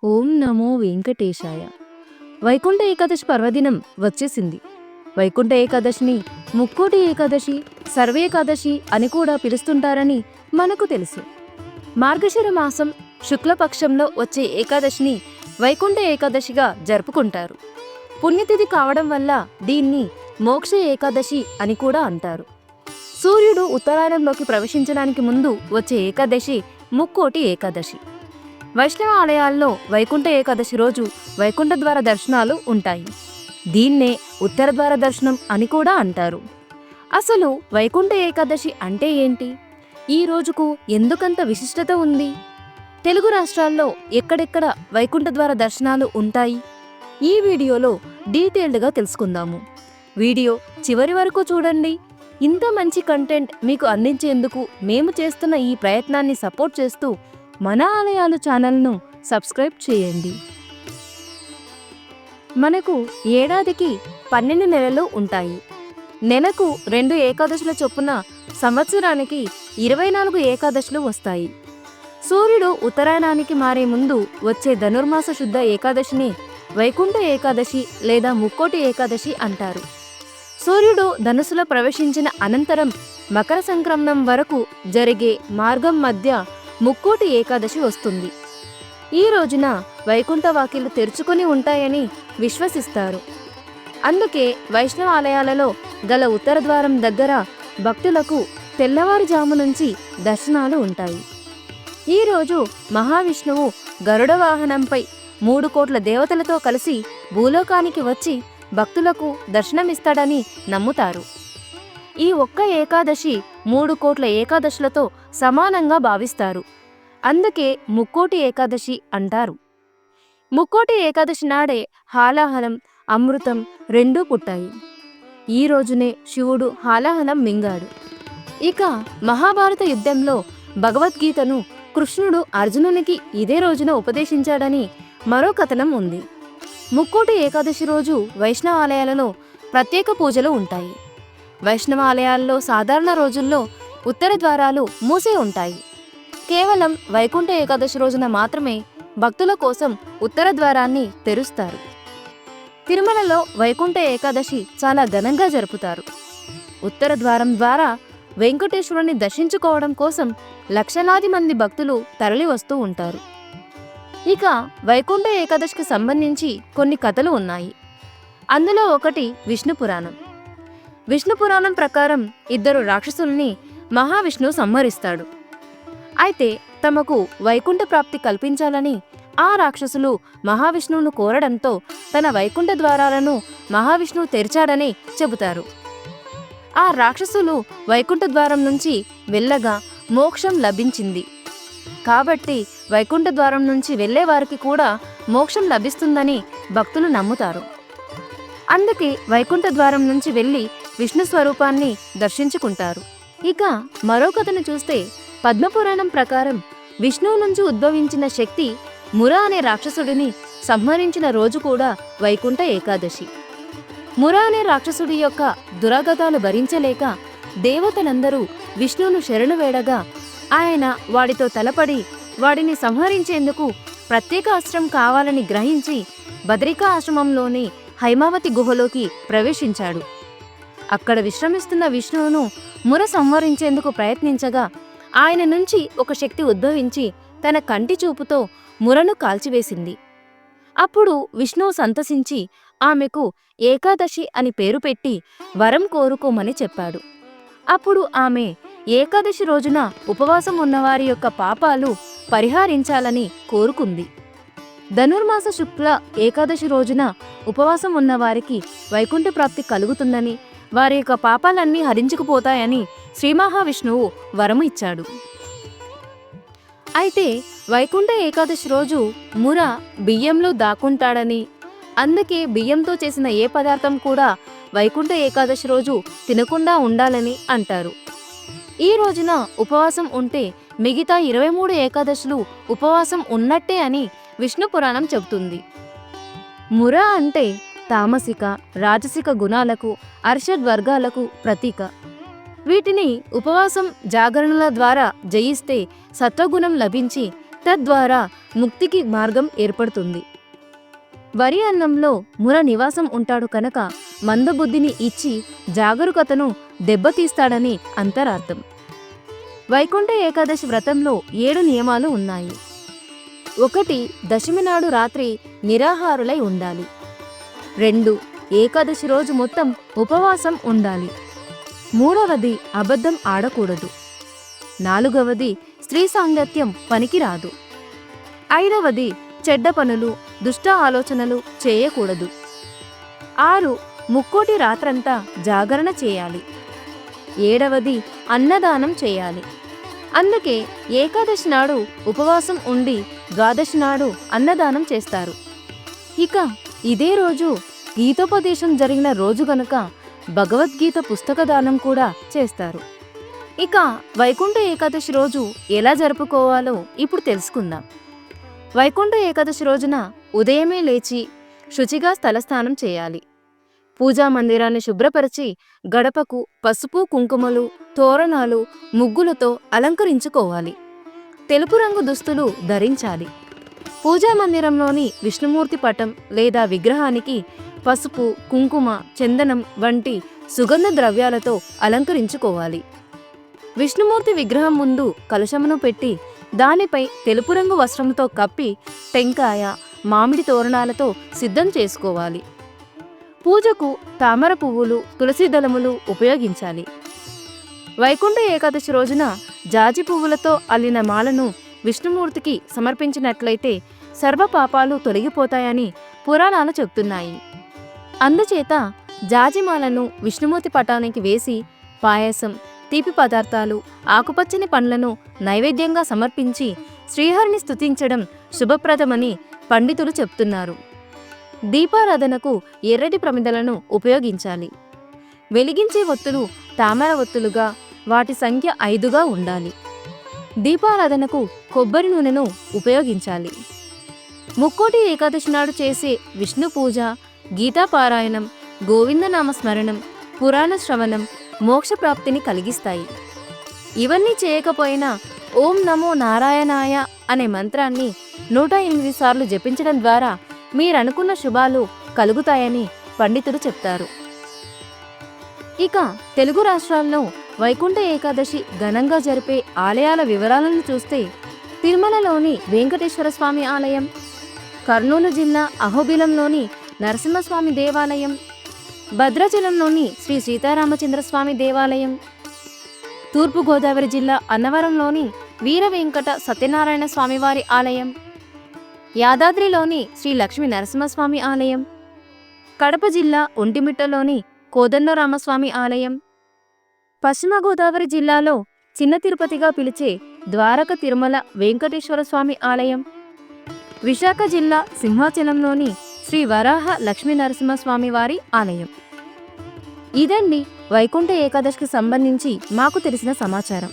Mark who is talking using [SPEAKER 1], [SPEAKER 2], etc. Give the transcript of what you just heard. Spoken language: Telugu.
[SPEAKER 1] ఓం నమో వెంకటేశాయ. వైకుంఠ ఏకాదశి పర్వదినం వచ్చేసింది. వైకుంఠ ఏకాదశిని ముక్కోటి ఏకాదశి, సర్వేకాదశి అని కూడా పిలుస్తుంటారని మనకు తెలుసు. మార్గశిర మాసం శుక్లపక్షంలో వచ్చే ఏకాదశిని వైకుంఠ ఏకాదశిగా జరుపుకుంటారు. పుణ్యతిథి కావడం వల్ల దీన్ని మోక్ష ఏకాదశి అని కూడా అంటారు. సూర్యుడు ఉత్తరాయణంలోకి ప్రవేశించడానికి ముందు వచ్చే ఏకాదశి ముక్కోటి ఏకాదశి. వైష్ణవ ఆలయాల్లో వైకుంఠ ఏకాదశి రోజు వైకుంఠ ద్వార దర్శనాలు ఉంటాయి. దీన్నే ఉత్తర ద్వార దర్శనం అని కూడా అంటారు. అసలు వైకుంఠ ఏకాదశి అంటే ఏంటి? ఈ రోజుకు ఎందుకంత విశిష్టత ఉంది? తెలుగు రాష్ట్రాల్లో ఎక్కడెక్కడ వైకుంఠ ద్వార దర్శనాలు ఉంటాయి? ఈ వీడియోలో డీటెయిల్డ్గా తెలుసుకుందాము. వీడియో చివరి వరకు చూడండి. ఇంత మంచి కంటెంట్ మీకు అందించేందుకు మేము చేస్తున్న ఈ ప్రయత్నాన్ని సపోర్ట్ చేస్తూ మన ఆలయాలు ఛానల్ను సబ్స్క్రైబ్ చేయండి. మనకు ఏడాదికి 12 నెలలు ఉంటాయి. నెలకు 2 ఏకాదశుల చొప్పున సంవత్సరానికి 24 ఏకాదశులు వస్తాయి. సూర్యుడు ఉత్తరాయణానికి మారే ముందు వచ్చే ధనుర్మాస శుద్ధ ఏకాదశిని వైకుంఠ ఏకాదశి లేదా ముక్కోటి ఏకాదశి అంటారు. సూర్యుడు ధనుసులో ప్రవేశించిన అనంతరం మకర సంక్రమణం వరకు జరిగే మార్గం మధ్య ముక్కోటి ఏకాదశి వస్తుంది. ఈ రోజున వైకుంఠ వాకిళ్లు తెరుచుకొని ఉంటాయని విశ్వసిస్తారు. అందుకే వైష్ణవ ఆలయాలలో గల ఉత్తర ద్వారం దగ్గర భక్తులకు తెల్లవారుజాము నుంచి దర్శనాలు ఉంటాయి. ఈరోజు మహావిష్ణువు గరుడ వాహనంపై 3 కోట్ల దేవతలతో కలిసి భూలోకానికి వచ్చి భక్తులకు దర్శనమిస్తాడని నమ్ముతారు. ఈ ఒక్క ఏకాదశి 3 కోట్ల ఏకాదశులతో సమానంగా భావిస్తారు. అందుకే ముక్కోటి ఏకాదశి అంటారు. ముక్కోటి ఏకాదశి నాడే హాలాహలం, అమృతం రెండూ పుట్టాయి. ఈ రోజునే శివుడు హాలాహలం మింగాడు. ఇక మహాభారత యుద్ధంలో భగవద్గీతను కృష్ణుడు అర్జునునికి ఇదే రోజున ఉపదేశించాడని మరో కథనం ఉంది. ముక్కోటి ఏకాదశి రోజు వైష్ణవ ఆలయాలలో ప్రత్యేక పూజలు ఉంటాయి. వైష్ణవ ఆలయాల్లో సాధారణ రోజుల్లో ఉత్తర ద్వారాలు మూసే ఉంటాయి. కేవలం వైకుంఠ ఏకాదశి రోజున మాత్రమే భక్తుల కోసం ఉత్తర ద్వారాన్ని తెరుస్తారు. తిరుమలలో వైకుంఠ ఏకాదశి చాలా ఘనంగా జరుపుతారు. ఉత్తర ద్వారం ద్వారా వెంకటేశ్వరుని దర్శించుకోవడం కోసం లక్షలాది మంది భక్తులు తరలి వస్తూ ఉంటారు. ఇక వైకుంఠ ఏకాదశికి సంబంధించి కొన్ని కథలు ఉన్నాయి. అందులో ఒకటి విష్ణు పురాణం. విష్ణు పురాణం ప్రకారం 2 రాక్షసుల్ని మహావిష్ణువు సంహరిస్తాడు. అయితే తమకు వైకుంఠ ప్రాప్తి కల్పించాలని ఆ రాక్షసులు మహావిష్ణువును కోరడంతో తన వైకుంఠ ద్వారాలను మహావిష్ణువు తెరిచాడని చెబుతారు. ఆ రాక్షసులు వైకుంఠ ద్వారం నుంచి వెళ్ళగా మోక్షం లభించింది. కాబట్టి వైకుంఠ ద్వారం నుంచి వెళ్లే వారికి కూడా మోక్షం లభిస్తుందని భక్తులు నమ్ముతారు. అందుకే వైకుంఠ ద్వారం నుంచి వెళ్లి విష్ణు స్వరూపాన్ని దర్శించుకుంటారు. ఇక మరో కథను చూస్తే పద్మపురాణం ప్రకారం విష్ణువు నుంచి ఉద్భవించిన శక్తి ముర అనే రాక్షసుడిని సంహరించిన రోజు కూడా వైకుంఠ ఏకాదశి. ముర అనే రాక్షసుడి యొక్క దురాగతాలు భరించలేక దేవతలందరూ విష్ణువును శరణు వేడగా ఆయన వాడితో తలపడి వాడిని సంహరించేందుకు ప్రత్యేక ఆశ్రమం కావాలని గ్రహించి బద్రికా ఆశ్రమంలోని హైమావతి గుహలోకి ప్రవేశించాడు. అక్కడ విశ్రమిస్తున్న విష్ణువును ముర సంహరించేందుకు ప్రయత్నించగా ఆయన నుంచి ఒక శక్తి ఉద్భవించి తన కంటి చూపుతో మురను కాల్చివేసింది. అప్పుడు విష్ణువు సంతసించి ఆమెకు ఏకాదశి అని పేరు పెట్టి వరం కోరుకోమని చెప్పాడు. అప్పుడు ఆమె ఏకాదశి రోజున ఉపవాసం ఉన్నవారి యొక్క పాపాలు పరిహారించాలని కోరుకుంది. ధనుర్మాస శుక్ల ఏకాదశి రోజున ఉపవాసం ఉన్నవారికి వైకుంఠ ప్రాప్తి కలుగుతుందని, వారి యొక్క పాపాలన్నీ హరించుకుపోతాయని శ్రీ మహావిష్ణువు వరము ఇచ్చాడు. అయితే వైకుంఠ ఏకాదశి రోజు ముర బియ్యంలో దాక్కుంటాడని, అందుకే బియ్యంతో చేసిన ఏ పదార్థం కూడా వైకుంఠ ఏకాదశి రోజు తినకుండా ఉండాలని అంటారు. ఈ రోజున ఉపవాసం ఉంటే మిగతా 23 ఏకాదశులు ఉపవాసం ఉన్నట్టే అని విష్ణు పురాణం చెబుతుంది. ముర అంటే తామసిక, రాజసిక గుణాలకు, అర్షడ్ వర్గాలకు ప్రతీక. వీటిని ఉపవాసం, జాగరణల ద్వారా జయిస్తే సత్వగుణం లభించి తద్వారా ముక్తికి మార్గం ఏర్పడుతుంది. వరి అన్నంలో ముర నివాసం ఉంటాడు కనుక మందబుద్ధిని ఇచ్చి జాగరూకతను దెబ్బతీస్తాడని అంతరార్థం. వైకుంఠ ఏకాదశి వ్రతంలో 7 నియమాలు ఉన్నాయి. 1. దశమి నాడు రాత్రి నిరాహారులై ఉండాలి. 2. ఏకాదశి రోజు మొత్తం ఉపవాసం ఉండాలి. 3. అబద్ధం ఆడకూడదు. 4. స్త్రీ సాంగత్యం పనికిరాదు. 5. చెడ్డ పనులు, దుష్ట ఆలోచనలు చేయకూడదు. 6. ముక్కోటి రాత్రంతా జాగరణ చేయాలి. 7. అన్నదానం చేయాలి. అందుకే ఏకాదశి నాడు ఉపవాసం ఉండి ద్వాదశి నాడు అన్నదానం చేస్తారు. ఇక ఇదే రోజు గీతోపదేశం జరిగిన రోజు గనుక భగవద్గీత పుస్తక దానం కూడా చేస్తారు. ఇక వైకుంఠ ఏకాదశి రోజు ఎలా జరుపుకోవాలో ఇప్పుడు తెలుసుకుందాం. వైకుంఠ ఏకాదశి రోజున ఉదయమే లేచి శుచిగా తలస్నానం చేయాలి. పూజా మందిరాన్ని శుభ్రపరిచి గడపకు పసుపు కుంకుమలు, తోరణాలు, ముగ్గులతో అలంకరించుకోవాలి. తెలుపు రంగు దుస్తులు ధరించాలి. పూజా మందిరంలోని విష్ణుమూర్తి పటం లేదా విగ్రహానికి పసుపు, కుంకుమ, చందనం వంటి సుగంధ ద్రవ్యాలతో అలంకరించుకోవాలి. విష్ణుమూర్తి విగ్రహం ముందు కలశమును పెట్టి దానిపై తెలుపు రంగు వస్త్రంతో కప్పి టెంకాయ, మామిడి తోరణాలతో సిద్ధం చేసుకోవాలి. పూజకు తామర పువ్వులు, తులసి దళములు ఉపయోగించాలి. వైకుంఠ ఏకాదశి రోజున జాజి పువ్వులతో అల్లిన మాలను విష్ణుమూర్తికి సమర్పించినట్లయితే సర్వ పాపాలు తొలగిపోతాయని పురాణాలు చెబుతున్నాయి. అందుచేత జాజిమాలను విష్ణుమూర్తి పటానికి వేసి పాయసం, తీపి పదార్థాలు, ఆకుపచ్చని పండ్లను నైవేద్యంగా సమర్పించి శ్రీహరిని స్తుతించడం శుభప్రదమని పండితులు చెప్తున్నారు. దీపారాధనకు ఎర్రటి ప్రమిదలను ఉపయోగించాలి. వెలిగించే ఒత్తులు తామర ఒత్తులుగా, వాటి సంఖ్య 5గా ఉండాలి. దీపారాధనకు కొబ్బరి నూనెను ఉపయోగించాలి. ముక్కోటి ఏకాదశి నాడు చేసే విష్ణు పూజ, గీతాపారాయణం, గోవిందనామ స్మరణం, పురాణ శ్రవణం మోక్షప్రాప్తిని కలిగిస్తాయి. ఇవన్నీ చేయకపోయినా ఓం నమో నారాయణాయ అనే మంత్రాన్ని 108 సార్లు జపించడం ద్వారా మీరనుకున్న శుభాలు కలుగుతాయని పండితులు చెప్తారు. ఇక తెలుగు రాష్ట్రాల్లో వైకుంఠ ఏకాదశి ఘనంగా జరిపే ఆలయాల వివరాలను చూస్తే తిరుమలలోని వెంకటేశ్వర స్వామి ఆలయం, కర్నూలు జిల్లా అహోబిలంలోని నరసింహస్వామి దేవాలయం, భద్రాచలంలోని శ్రీ సీతారామచంద్రస్వామి దేవాలయం, తూర్పుగోదావరి జిల్లా అన్నవరంలోని వీర వెంకట సత్యనారాయణ స్వామివారి ఆలయం, యాదాద్రిలోని శ్రీ లక్ష్మీ నరసింహస్వామి ఆలయం, కడప జిల్లా ఒంటిమిట్టలోని కోదండరామస్వామి ఆలయం, పశ్చిమ గోదావరి జిల్లాలో చిన్న తిరుపతిగా పిలిచే ద్వారక తిరుమల వెంకటేశ్వర స్వామి ఆలయం, విశాఖ జిల్లా సింహాచలంలోని శ్రీ వరాహ లక్ష్మీ నరసింహస్వామి వారి ఆలయం. ఇదండి వైకుంఠ ఏకాదశికి సంబంధించి మాకు తెలిసిన సమాచారం.